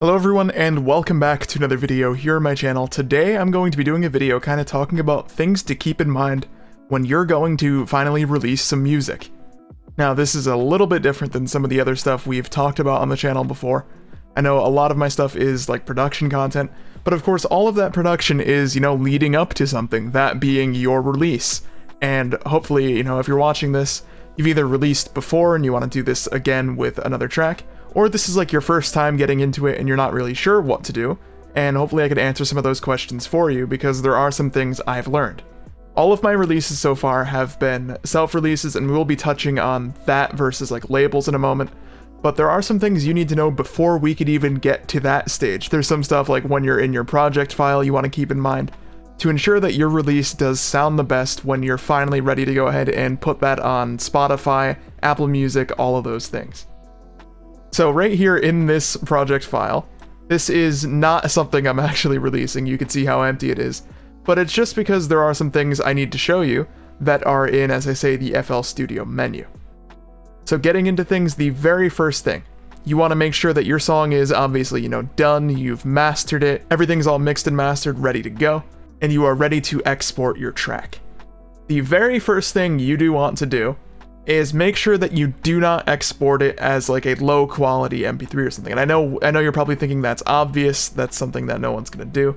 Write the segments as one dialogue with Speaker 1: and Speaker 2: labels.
Speaker 1: Hello everyone and welcome back to another video here on my channel. Today I'm going to be doing a video kind of talking about things to keep in mind when you're going to finally release some music. Now this is a little bit different than some of the other stuff we've talked about on the channel before. I know a lot of my stuff is like production content, but of course all of that production is, leading up to something, that being your release. And hopefully, if you're watching this, you've either released before and you want to do this again with another track, or this is like your first time getting into it and you're not really sure what to do, and hopefully I could answer some of those questions for you because there are some things I've learned. All of my releases so far have been self-releases, and we will be touching on that versus like labels in a moment, but there are some things you need to know before we could even get to that stage. There's some stuff like when you're in your project file you want to keep in mind to ensure that your release does sound the best when you're finally ready to go ahead and put that on Spotify, Apple Music, all of those things. So right here in this project file, this is not something I'm actually releasing. You can see how empty it is, but it's just because there are some things I need to show you that are in, as I say, the FL Studio menu. So getting into things, the very first thing, you want to make sure that your song is obviously, done, you've mastered it, everything's all mixed and mastered, ready to go, and you are ready to export your track. The very first thing you do want to do is make sure that you do not export it as like a low quality MP3 or something. And I know you're probably thinking that's obvious, that's something that no one's gonna do,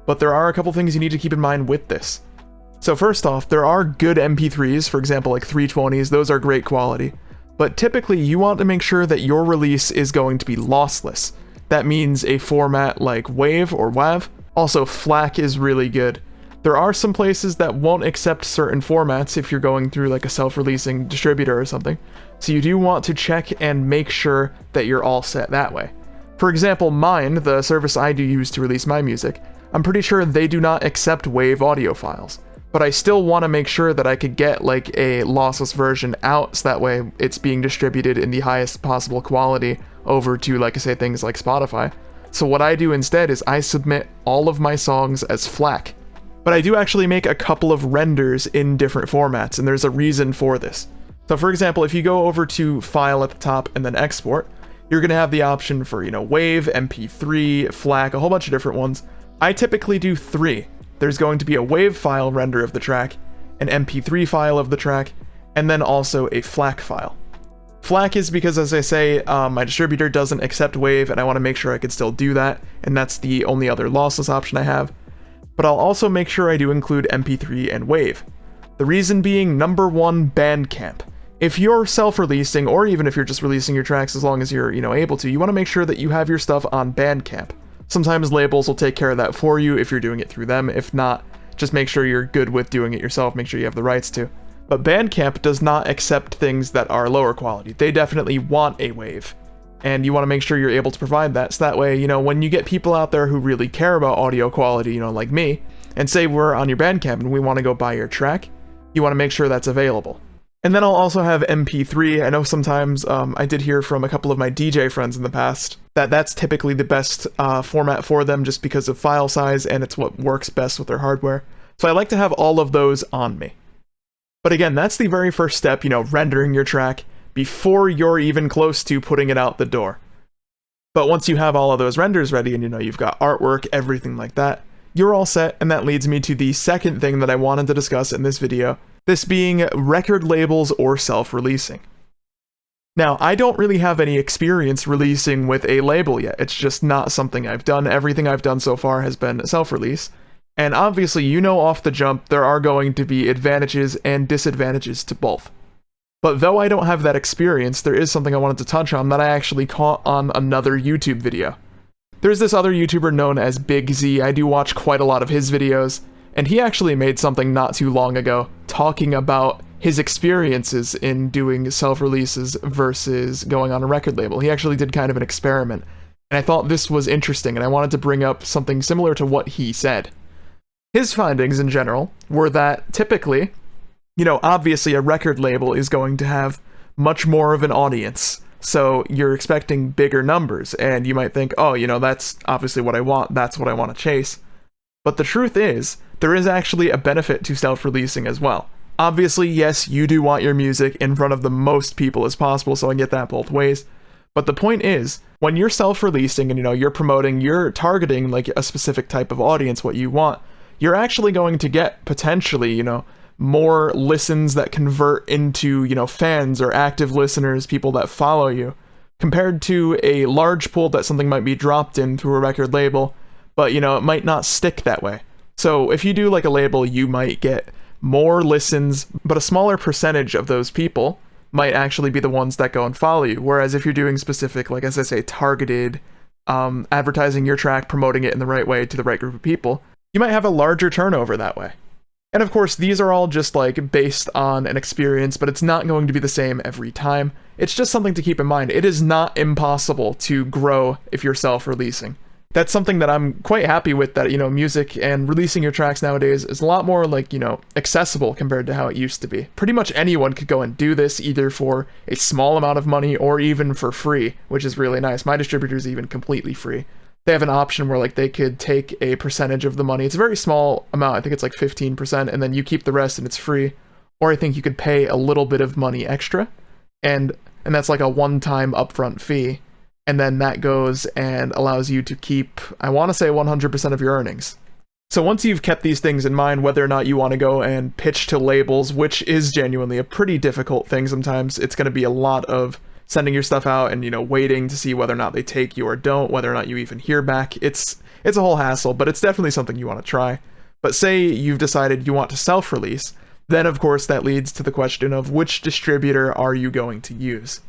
Speaker 1: but there are a couple things you need to keep in mind with this. So first off, there are good MP3s, for example like 320s, those are great quality, but typically you want to make sure that your release is going to be lossless. That means a format like WAV or WAV. Also FLAC is really good. There are some places that won't accept certain formats if you're going through like a self-releasing distributor or something, so you do want to check and make sure that you're all set that way. For example, mine, the service I do use to release my music, I'm pretty sure they do not accept WAV audio files, but I still want to make sure that I could get like a lossless version out so that way it's being distributed in the highest possible quality over to, like I say, things like Spotify. So what I do instead is I submit all of my songs as FLAC. But I do actually make a couple of renders in different formats, and there's a reason for this. So for example, if you go over to File at the top and then Export, you're going to have the option for, WAV, MP3, FLAC, a whole bunch of different ones. I typically do 3. There's going to be a WAV file render of the track, an MP3 file of the track, and then also a FLAC file. FLAC is because, as I say, my distributor doesn't accept WAV, and I want to make sure I can still do that, and that's the only other lossless option I have. But I'll also make sure I do include MP3 and WAV. The reason being, number one, Bandcamp. If you're self-releasing, or even if you're just releasing your tracks as long as you're, able to, you want to make sure that you have your stuff on Bandcamp. Sometimes labels will take care of that for you if you're doing it through them. If not, just make sure you're good with doing it yourself, make sure you have the rights to. But Bandcamp does not accept things that are lower quality. They definitely want a WAV. And you want to make sure you're able to provide that, so that way, when you get people out there who really care about audio quality, like me, and say we're on your Bandcamp and we want to go buy your track, you want to make sure that's available. And then I'll also have MP3. I know sometimes I did hear from a couple of my DJ friends in the past that that's typically the best format for them just because of file size, and it's what works best with their hardware. So I like to have all of those on me. But again, that's the very first step, rendering your track before you're even close to putting it out the door. But once you have all of those renders ready and you've got artwork, everything like that, you're all set, and that leads me to the second thing that I wanted to discuss in this video, this being record labels or self-releasing. Now, I don't really have any experience releasing with a label yet, it's just not something I've done. Everything I've done so far has been self-release, and obviously off the jump there are going to be advantages and disadvantages to both. But though I don't have that experience, there is something I wanted to touch on that I actually caught on another YouTube video. There's this other YouTuber known as Big Z. I do watch quite a lot of his videos, and he actually made something not too long ago talking about his experiences in doing self-releases versus going on a record label. He actually did kind of an experiment, and I thought this was interesting, and I wanted to bring up something similar to what he said. His findings in general were that typically, obviously a record label is going to have much more of an audience, so you're expecting bigger numbers, and you might think, oh, that's obviously what I want, that's what I want to chase. But the truth is, there is actually a benefit to self-releasing as well. Obviously, yes, you do want your music in front of the most people as possible, so I get that both ways, But the point is, when you're self-releasing and, you're promoting, you're targeting like a specific type of audience, what you want, you're actually going to get potentially, more listens that convert into, fans or active listeners, people that follow you, compared to a large pool that something might be dropped in through a record label, but, it might not stick that way. So if you do like a label, you might get more listens, but a smaller percentage of those people might actually be the ones that go and follow you. Whereas if you're doing specific, like as I say, targeted advertising your track, promoting it in the right way to the right group of people, you might have a larger turnover that way. And of course, these are all just like based on an experience, but it's not going to be the same every time. It's just something to keep in mind. It is not impossible to grow if you're self-releasing. That's something that I'm quite happy with, that, music and releasing your tracks nowadays is a lot more like, accessible compared to how it used to be. Pretty much anyone could go and do this either for a small amount of money or even for free, which is really nice. My distributor is even completely free. They have an option where like they could take a percentage of the money. It's a very small amount. I think it's like 15%, and then you keep the rest and it's free. Or I think you could pay a little bit of money extra, and that's like a one-time upfront fee. And then that goes and allows you to keep, I want to say 100% of your earnings. So once you've kept these things in mind, whether or not you want to go and pitch to labels, which is genuinely a pretty difficult thing sometimes, it's going to be a lot of sending your stuff out and, waiting to see whether or not they take you or don't, whether or not you even hear back. It's a whole hassle, but it's definitely something you want to try. But say you've decided you want to self-release, then of course that leads to the question of which distributor are you going to use?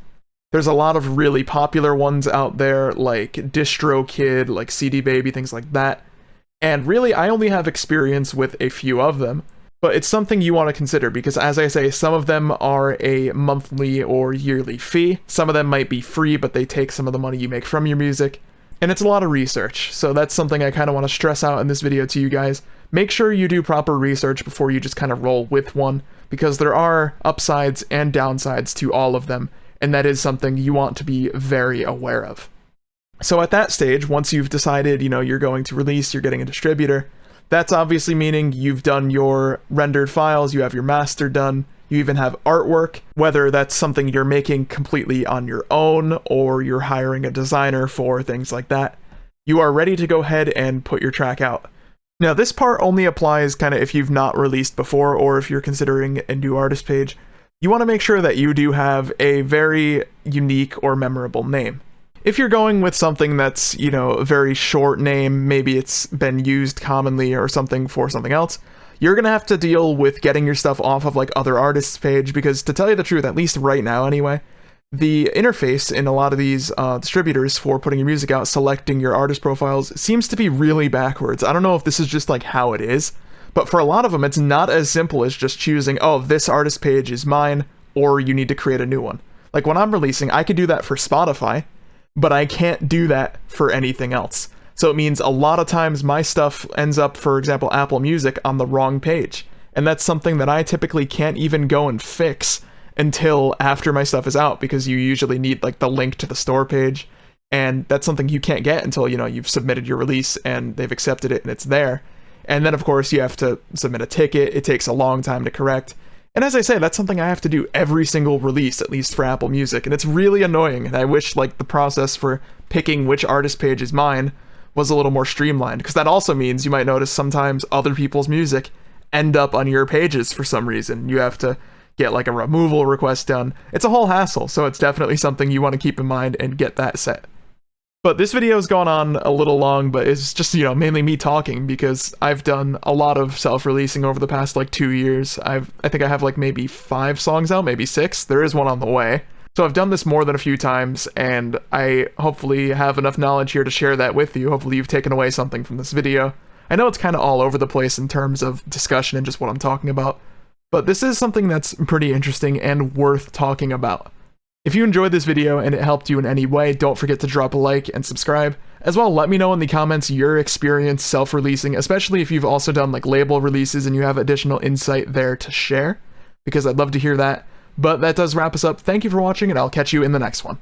Speaker 1: There's a lot of really popular ones out there, like DistroKid, like CD Baby, things like that. And really, I only have experience with a few of them, but it's something you want to consider because, as I say, some of them are a monthly or yearly fee. Some of them might be free, but they take some of the money you make from your music. And it's a lot of research, so that's something I kind of want to stress out in this video to you guys. Make sure you do proper research before you just kind of roll with one, because there are upsides and downsides to all of them. And that is something you want to be very aware of. So at that stage, once you've decided, you're going to release, you're getting a distributor, that's obviously meaning you've done your rendered files, you have your master done, you even have artwork, whether that's something you're making completely on your own or you're hiring a designer for, things like that. You are ready to go ahead and put your track out. Now, this part only applies kind of if you've not released before or if you're considering a new artist page. You want to make sure that you do have a very unique or memorable name. If you're going with something that's, a very short name, maybe it's been used commonly or something for something else, you're going to have to deal with getting your stuff off of like other artists' page, because to tell you the truth, at least right now anyway, the interface in a lot of these distributors for putting your music out, selecting your artist profiles, seems to be really backwards. I don't know if this is just like how it is, but for a lot of them, it's not as simple as just choosing, oh, this artist page is mine, or you need to create a new one. Like when I'm releasing, I could do that for Spotify, but I can't do that for anything else. So it means a lot of times my stuff ends up, for example, Apple Music on the wrong page. And that's something that I typically can't even go and fix until after my stuff is out, because you usually need like the link to the store page. And that's something you can't get until, you've submitted your release and they've accepted it and it's there. And then, of course, you have to submit a ticket. It takes a long time to correct. And as I say, that's something I have to do every single release, at least for Apple Music. And it's really annoying. And I wish, like, the process for picking which artist page is mine was a little more streamlined. Because that also means you might notice sometimes other people's music end up on your pages for some reason. You have to get, like, a removal request done. It's a whole hassle. So it's definitely something you want to keep in mind and get that set. But this video has gone on a little long, but it's just, mainly me talking because I've done a lot of self-releasing over the past, like, 2 years. I think I have, like, maybe 5 songs out, maybe 6. There is one on the way. So I've done this more than a few times, and I hopefully have enough knowledge here to share that with you. Hopefully you've taken away something from this video. I know it's kind of all over the place in terms of discussion and just what I'm talking about, but this is something that's pretty interesting and worth talking about. If you enjoyed this video and it helped you in any way, don't forget to drop a like and subscribe. As well, let me know in the comments your experience self-releasing, especially if you've also done like label releases and you have additional insight there to share, because I'd love to hear that. But that does wrap us up. Thank you for watching, and I'll catch you in the next one.